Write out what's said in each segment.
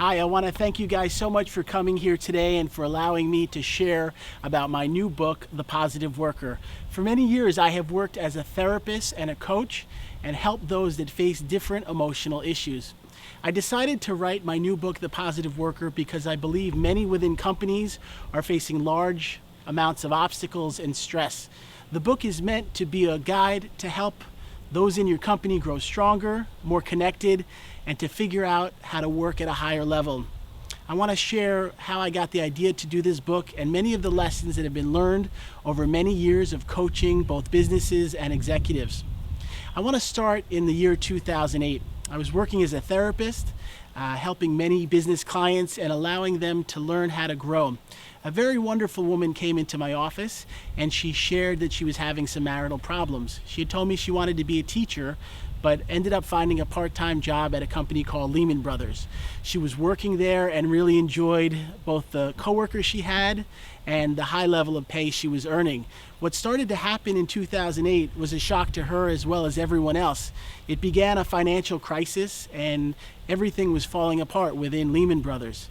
Hi, I want to thank you guys so much for coming here today and for allowing me to share about my new book, The Positive Worker. For many years, I have worked as a therapist and a coach and helped those that face different emotional issues. I decided to write my new book, The Positive Worker, because I believe many within companies are facing large amounts of obstacles and stress. The book is meant to be a guide to help those in your company grow stronger, more connected, and to figure out how to work at a higher level. I want to share how I got the idea to do this book and many of the lessons that have been learned over many years of coaching both businesses and executives. I want to start in the year 2008. I was working as a therapist, helping many business clients and allowing them to learn how to grow. A very wonderful woman came into my office and she shared that she was having some marital problems. She had told me she wanted to be a teacher, but ended up finding a part-time job at a company called Lehman Brothers. She was working there and really enjoyed both the coworkers she had and the high level of pay she was earning. What started to happen in 2008 was a shock to her as well as everyone else. It began a financial crisis and everything was falling apart within Lehman Brothers.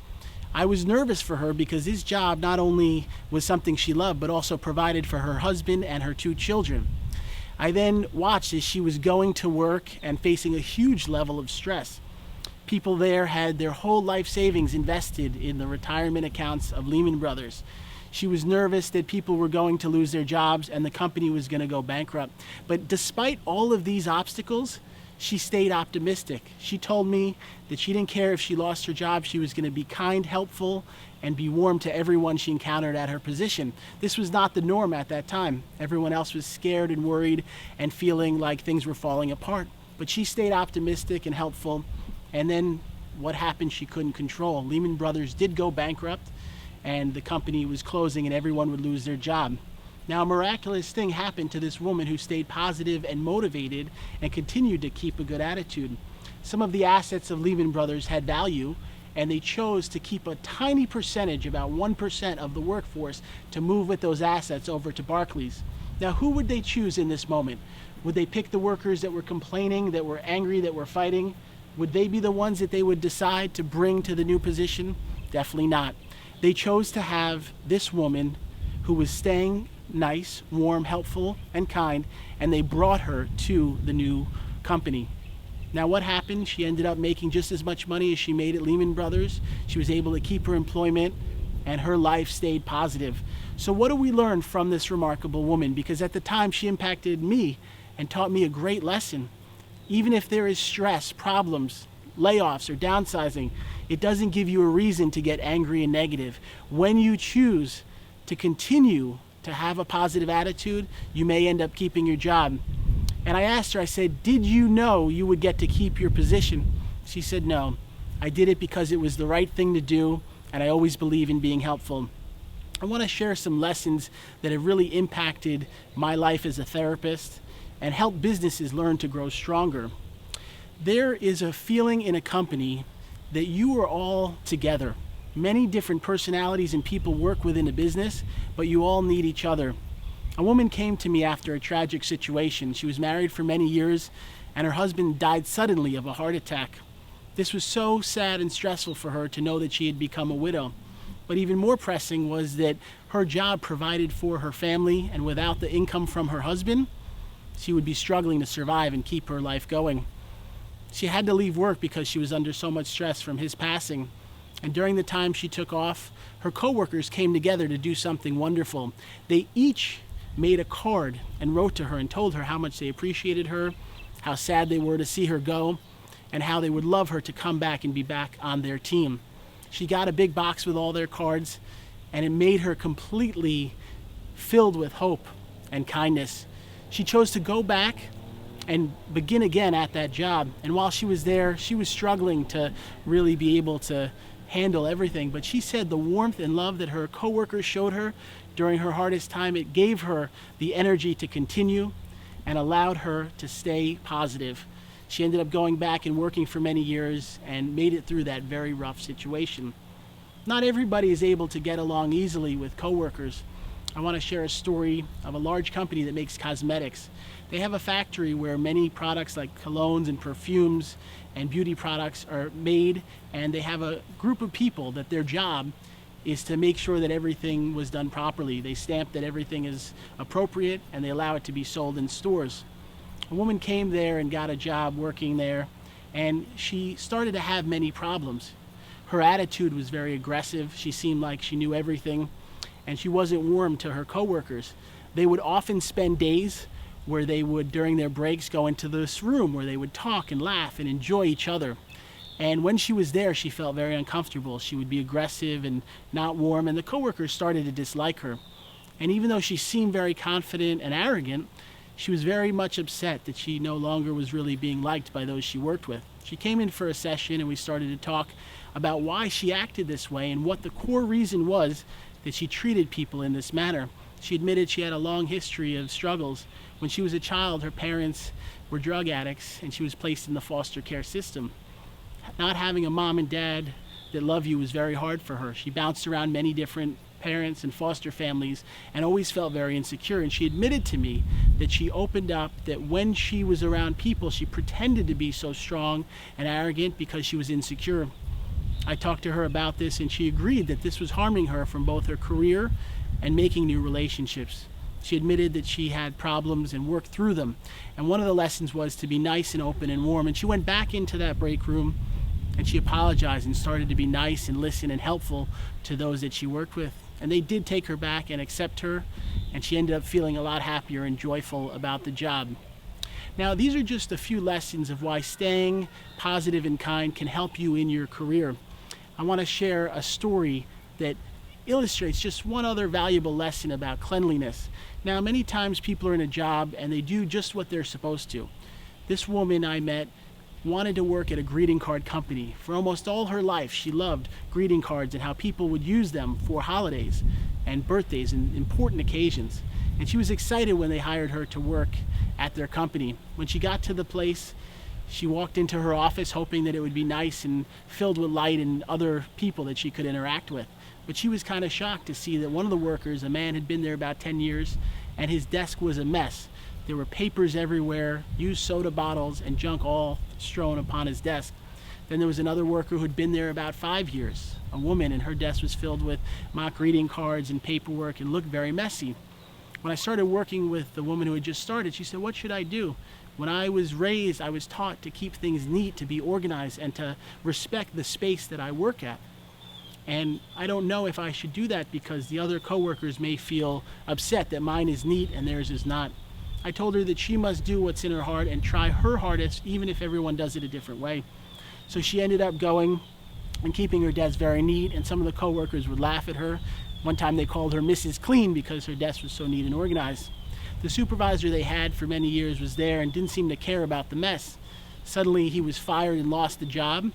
I was nervous for her because this job not only was something she loved, but also provided for her husband and her 2 children. I then watched as she was going to work and facing a huge level of stress. People there had their whole life savings invested in the retirement accounts of Lehman Brothers. She was nervous that people were going to lose their jobs and the company was going to go bankrupt. But despite all of these obstacles, she stayed optimistic. She told me that she didn't care if she lost her job. She was going to be kind, helpful, and be warm to everyone she encountered at her position. This was not the norm at that time. Everyone else was scared and worried and feeling like things were falling apart. But she stayed optimistic and helpful. And then what happened she couldn't control. Lehman Brothers did go bankrupt and the company was closing and everyone would lose their job. Now, a miraculous thing happened to this woman who stayed positive and motivated and continued to keep a good attitude. Some of the assets of Lehman Brothers had value, and they chose to keep a tiny percentage, about 1% of the workforce, to move with those assets over to Barclays. Now, who would they choose in this moment? Would they pick the workers that were complaining, that were angry, that were fighting? Would they be the ones that they would decide to bring to the new position? Definitely not. They chose to have this woman who was staying nice, warm, helpful, and kind, and they brought her to the new company. Now what happened? She ended up making just as much money as she made at Lehman Brothers. She was able to keep her employment and her life stayed positive. So what do we learn from this remarkable woman? Because at the time she impacted me and taught me a great lesson. Even if there is stress, problems, layoffs, or downsizing, it doesn't give you a reason to get angry and negative. When you choose to continue to have a positive attitude, you may end up keeping your job. And I asked her, I said, did you know you would get to keep your position? She said, no. I did it because it was the right thing to do, and I always believe in being helpful. I want to share some lessons that have really impacted my life as a therapist and help businesses learn to grow stronger. There is a feeling in a company that you are all together. Many different personalities and people work within a business, but you all need each other. A woman came to me after a tragic situation. She was married for many years, and her husband died suddenly of a heart attack. This was so sad and stressful for her to know that she had become a widow. But even more pressing was that her job provided for her family, and without the income from her husband, she would be struggling to survive and keep her life going. She had to leave work because she was under so much stress from his passing. And during the time she took off, her coworkers came together to do something wonderful. They each made a card and wrote to her and told her how much they appreciated her, how sad they were to see her go, and how they would love her to come back and be back on their team. She got a big box with all their cards, and it made her completely filled with hope and kindness. She chose to go back and begin again at that job. And while she was there, she was struggling to really be able to handle everything. But she said the warmth and love that her coworkers showed her during her hardest time, it gave her the energy to continue and allowed her to stay positive. She ended up going back and working for many years and made it through that very rough situation. Not everybody is able to get along easily with coworkers. I want to share a story of a large company that makes cosmetics. They have a factory where many products like colognes and perfumes and beauty products are made, and they have a group of people that their job is to make sure that everything was done properly. They stamp that everything is appropriate, and they allow it to be sold in stores. A woman came there and got a job working there, and she started to have many problems. Her attitude was very aggressive. She seemed like she knew everything, and she wasn't warm to her coworkers. They would often spend days where they would, during their breaks, go into this room where they would talk and laugh and enjoy each other. And when she was there, she felt very uncomfortable. She would be aggressive and not warm, and the coworkers started to dislike her. And even though she seemed very confident and arrogant, she was very much upset that she no longer was really being liked by those she worked with. She came in for a session, and we started to talk about why she acted this way and what the core reason was that she treated people in this manner. She admitted she had a long history of struggles. When she was a child, her parents were drug addicts, and she was placed in the foster care system. Not having a mom and dad that love you was very hard for her. She bounced around many different parents and foster families and always felt very insecure. And she admitted to me that she opened up that when she was around people, she pretended to be so strong and arrogant because she was insecure. I talked to her about this, and she agreed that this was harming her from both her career and making new relationships. She admitted that she had problems and worked through them. And one of the lessons was to be nice and open and warm. And she went back into that break room, and she apologized and started to be nice and listen and helpful to those that she worked with. And they did take her back and accept her, and she ended up feeling a lot happier and joyful about the job. Now, these are just a few lessons of why staying positive and kind can help you in your career. I want to share a story that illustrates just one other valuable lesson about cleanliness. Now, many times people are in a job and they do just what they're supposed to. This woman I met wanted to work at a greeting card company. For almost all her life, she loved greeting cards and how people would use them for holidays and birthdays and important occasions. And she was excited when they hired her to work at their company. When she got to the place, she walked into her office hoping that it would be nice and filled with light and other people that she could interact with. But she was kind of shocked to see that one of the workers, a man, had been there about 10 years, and his desk was a mess. There were papers everywhere, used soda bottles, and junk all strewn upon his desk. Then there was another worker who'd been there about 5 years, a woman, and her desk was filled with mock greeting cards and paperwork and looked very messy. When I started working with the woman who had just started, she said, "What should I do? When I was raised, I was taught to keep things neat, to be organized, and to respect the space that I work at. And I don't know if I should do that because the other coworkers may feel upset that mine is neat and theirs is not." I told her that she must do what's in her heart and try her hardest, even if everyone does it a different way. So she ended up going and keeping her desk very neat, and some of the coworkers would laugh at her. One time they called her Mrs. Clean because her desk was so neat and organized. The supervisor they had for many years was there and didn't seem to care about the mess. Suddenly he was fired and lost the job,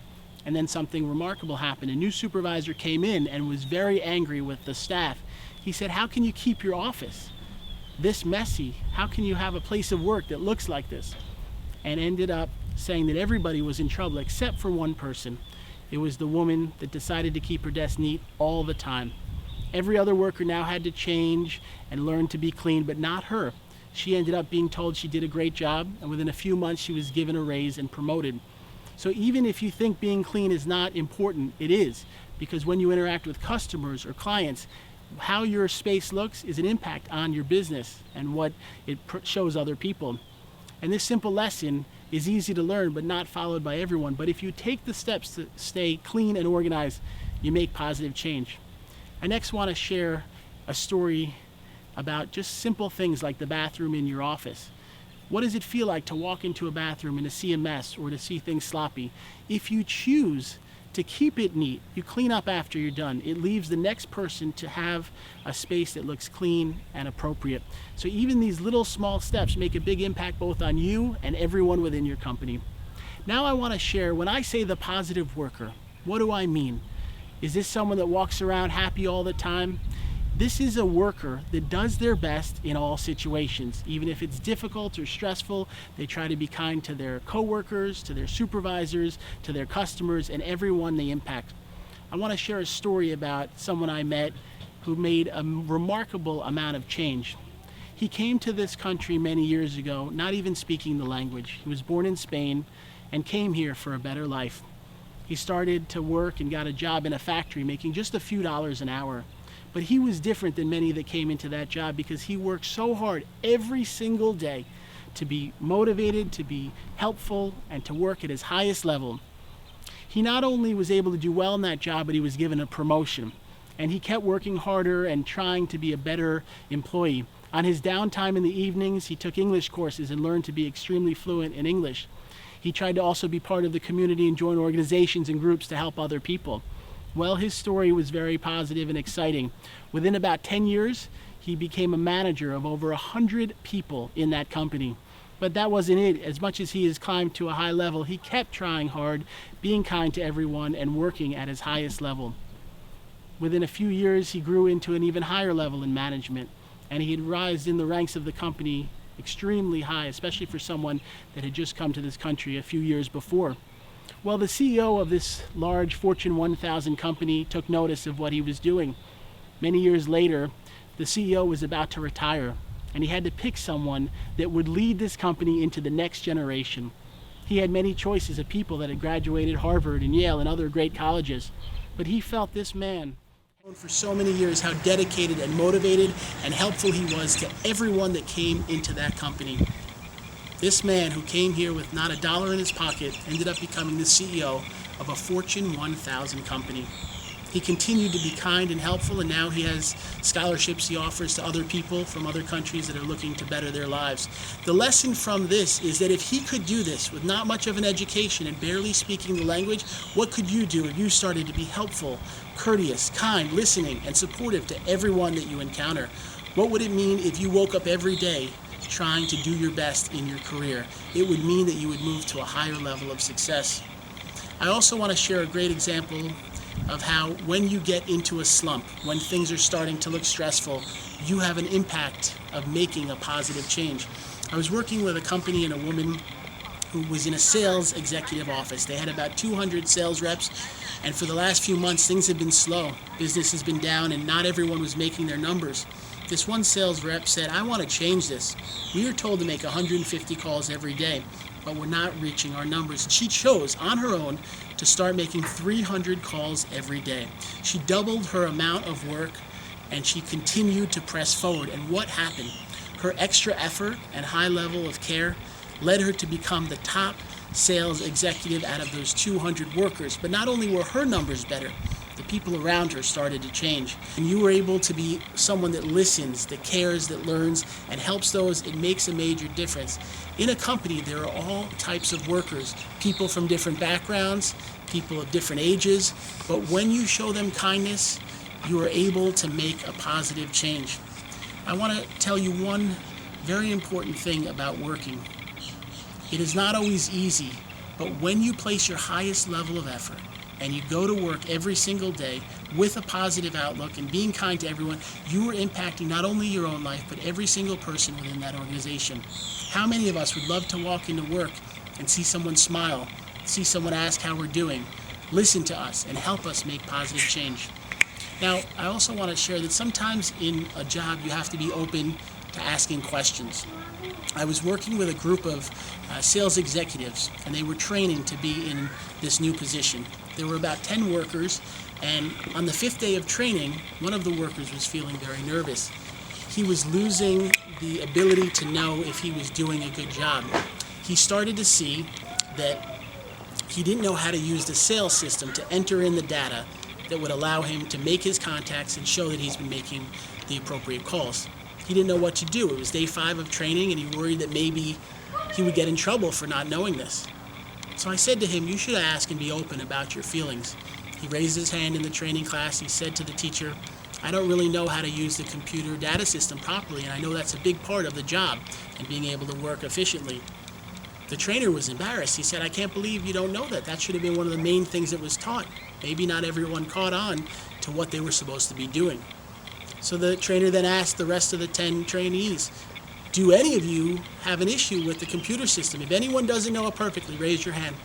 and then something remarkable happened. A new supervisor came in and was very angry with the staff. He said, "How can you keep your office this messy? How can you have a place of work that looks like this?" And ended up saying that everybody was in trouble except for one person. It was the woman that decided to keep her desk neat all the time. Every other worker now had to change and learn to be clean, but not her. She ended up being told she did a great job, and within a few months she was given a raise and promoted. So even if you think being clean is not important, it is, because when you interact with customers or clients, how your space looks is an impact on your business and what it shows other people. And this simple lesson is easy to learn but not followed by everyone. But if you take the steps to stay clean and organized, you make positive change. I next want to share a story about just simple things like the bathroom in your office. What does it feel like to walk into a bathroom and to see a mess or to see things sloppy? If you choose to keep it neat, you clean up after you're done, it leaves the next person to have a space that looks clean and appropriate. So even these little small steps make a big impact both on you and everyone within your company. Now I want to share, when I say the positive worker, what do I mean? Is this someone that walks around happy all the time? This is a worker that does their best in all situations. Even if it's difficult or stressful, they try to be kind to their coworkers, to their supervisors, to their customers, and everyone they impact. I want to share a story about someone I met who made a remarkable amount of change. He came to this country many years ago, not even speaking the language. He was born in Spain, and came here for a better life. He started to work and got a job in a factory making just a few dollars an hour. But he was different than many that came into that job because he worked so hard every single day to be motivated, to be helpful, and to work at his highest level. He not only was able to do well in that job, but he was given a promotion. And he kept working harder and trying to be a better employee. On his downtime in the evenings, he took English courses and learned to be extremely fluent in English. He tried to also be part of the community and join organizations and groups to help other people. Well, his story was very positive and exciting. Within about 10 years, he became a manager of over 100 people in that company. But that wasn't it. As much as he has climbed to a high level, he kept trying hard, being kind to everyone, and working at his highest level. Within a few years, he grew into an even higher level in management, and he had risen in the ranks of the company extremely high, especially for someone that had just come to this country a few years before. Well, the CEO of this large Fortune 1000 company took notice of what he was doing. Many years later, the CEO was about to retire, and he had to pick someone that would lead this company into the next generation. He had many choices of people that had graduated Harvard and Yale and other great colleges, but he felt this man, known for so many years how dedicated and motivated and helpful he was to everyone that came into that company. This man who came here with not a dollar in his pocket ended up becoming the CEO of a Fortune 1000 company. He continued to be kind and helpful, and now he has scholarships he offers to other people from other countries that are looking to better their lives. The lesson from this is that if he could do this with not much of an education and barely speaking the language, what could you do if you started to be helpful, courteous, kind, listening, and supportive to everyone that you encounter? What would it mean if you woke up every day trying to do your best in your career? It would mean that you would move to a higher level of success. I also want to share a great example of how when you get into a slump, when things are starting to look stressful, you have an impact of making a positive change. I was working with a company and a woman who was in a sales executive office. They had about 200 sales reps, and for the last few months things have been slow. Business has been down and not everyone was making their numbers. This one sales rep said, "I want to change this. We are told to make 150 calls every day, but we're not reaching our numbers." She chose on her own to start making 300 calls every day. She doubled her amount of work and she continued to press forward. And what happened? Her extra effort and high level of care led her to become the top sales executive out of those 200 workers. But not only were her numbers better, the people around her started to change. And you were able to be someone that listens, that cares, that learns, and helps those. It makes a major difference. In a company, there are all types of workers, people from different backgrounds, people of different ages, but when you show them kindness, you are able to make a positive change. I want to tell you one very important thing about working. It is not always easy, but when you place your highest level of effort and you go to work every single day with a positive outlook and being kind to everyone, you are impacting not only your own life, but every single person within that organization. How many of us would love to walk into work and see someone smile, see someone ask how we're doing, listen to us, and help us make positive change? Now, I also want to share that sometimes in a job you have to be open to asking questions. I was working with a group of sales executives, and they were training to be in this new position. There were about 10 workers, and on the 5th day of training, one of the workers was feeling very nervous. He was losing the ability to know if he was doing a good job. He started to see that he didn't know how to use the sales system to enter in the data that would allow him to make his contacts and show that he's been making the appropriate calls. He didn't know what to do. It was day 5 of training, and he worried that maybe he would get in trouble for not knowing this. So I said to him, "You should ask and be open about your feelings." He raised his hand in the training class. He said to the teacher, "I don't really know how to use the computer data system properly, and I know that's a big part of the job and being able to work efficiently." The trainer was embarrassed. He said, "I can't believe you don't know that. That should have been one of the main things that was taught." Maybe not everyone caught on to what they were supposed to be doing. So the trainer then asked the rest of the 10 trainees, "Do any of you have an issue with the computer system? If anyone doesn't know it perfectly, raise your hand."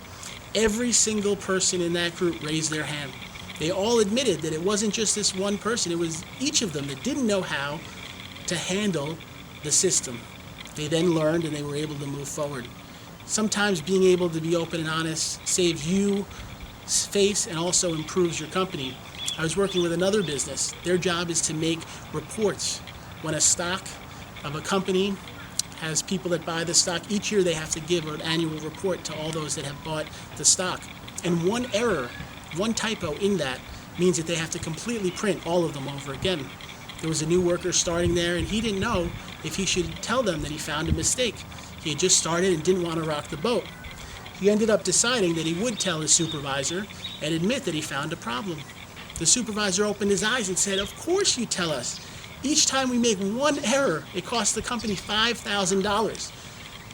Every single person in that group raised their hand. They all admitted that it wasn't just this one person, it was each of them that didn't know how to handle the system. They then learned and they were able to move forward. Sometimes being able to be open and honest saves you face and also improves your company. I was working with another business. Their job is to make reports. When a stock of a company has people that buy the stock, each year they have to give an annual report to all those that have bought the stock. And one error, one typo in that means that they have to completely print all of them over again. There was a new worker starting there, and he didn't know if he should tell them that he found a mistake. He had just started and didn't want to rock the boat. He ended up deciding that he would tell his supervisor and admit that he found a problem. The supervisor opened his eyes and said, "Of course you tell us. Each time we make one error, it costs the company $5,000.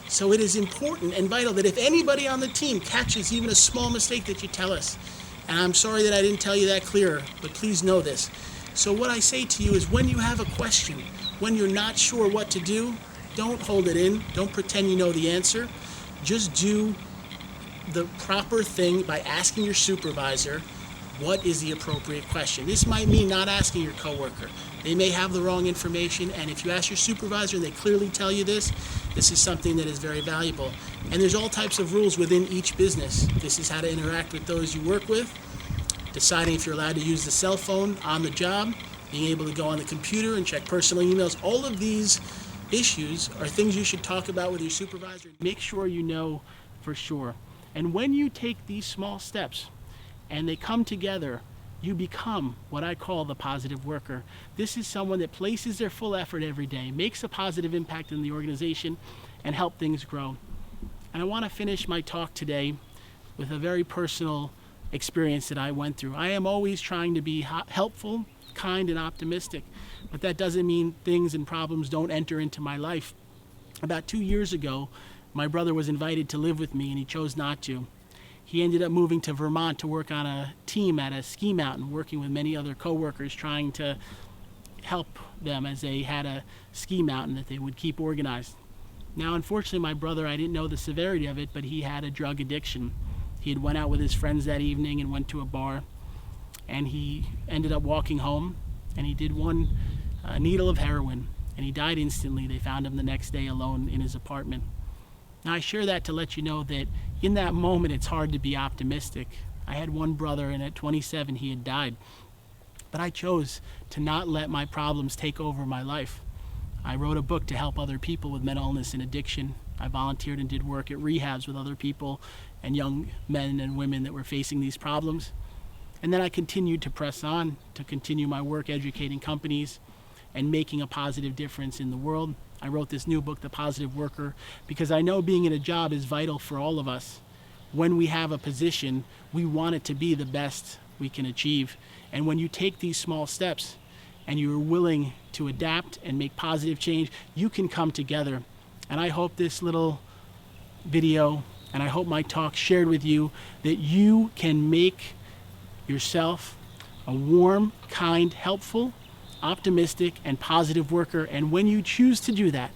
So it is important and vital that if anybody on the team catches even a small mistake that you tell us." And I'm sorry that I didn't tell you that clearer, but please know this. So what I say to you is when you have a question, when you're not sure what to do, don't hold it in. Don't pretend you know the answer. Just do the proper thing by asking your supervisor, what is the appropriate question? This might mean not asking your coworker. They may have the wrong information, and if you ask your supervisor and they clearly tell you this is something that is very valuable. And there's all types of rules within each business. This is how to interact with those you work with, deciding if you're allowed to use the cell phone on the job, being able to go on the computer and check personal emails. All of these issues are things you should talk about with your supervisor. Make sure you know for sure. And when you take these small steps and they come together, you become what I call the positive worker. This is someone that places their full effort every day, makes a positive impact in the organization, and help things grow. And I want to finish my talk today with a very personal experience that I went through. I am always trying to be helpful, kind, and optimistic, but that doesn't mean things and problems don't enter into my life. About 2 years ago, my brother was invited to live with me, and he chose not to. He ended up moving to Vermont to work on a team at a ski mountain, working with many other coworkers, trying to help them as they had a ski mountain that they would keep organized. Now, unfortunately, my brother, I didn't know the severity of it, but he had a drug addiction. He had went out with his friends that evening and went to a bar, and he ended up walking home, and he did one needle of heroin, and he died instantly. They found him the next day alone in his apartment. Now, I share that to let you know that in that moment, it's hard to be optimistic. I had one brother, and at 27, he had died. But I chose to not let my problems take over my life. I wrote a book to help other people with mental illness and addiction. I volunteered and did work at rehabs with other people and young men and women that were facing these problems. And then I continued to press on, to continue my work educating companies and making a positive difference in the world. I wrote this new book, The Positive Worker, because I know being in a job is vital for all of us. When we have a position, we want it to be the best we can achieve. And when you take these small steps and you're willing to adapt and make positive change, you can come together. And I hope this little video and I hope my talk shared with you that you can make yourself a warm, kind, helpful, optimistic, and positive worker. And when you choose to do that,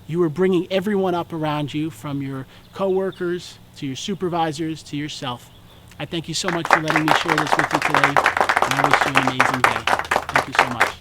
you are bringing everyone up around you, from your coworkers to your supervisors to yourself. I thank you so much for letting me share this with you today, and I wish you an amazing day. Thank you so much.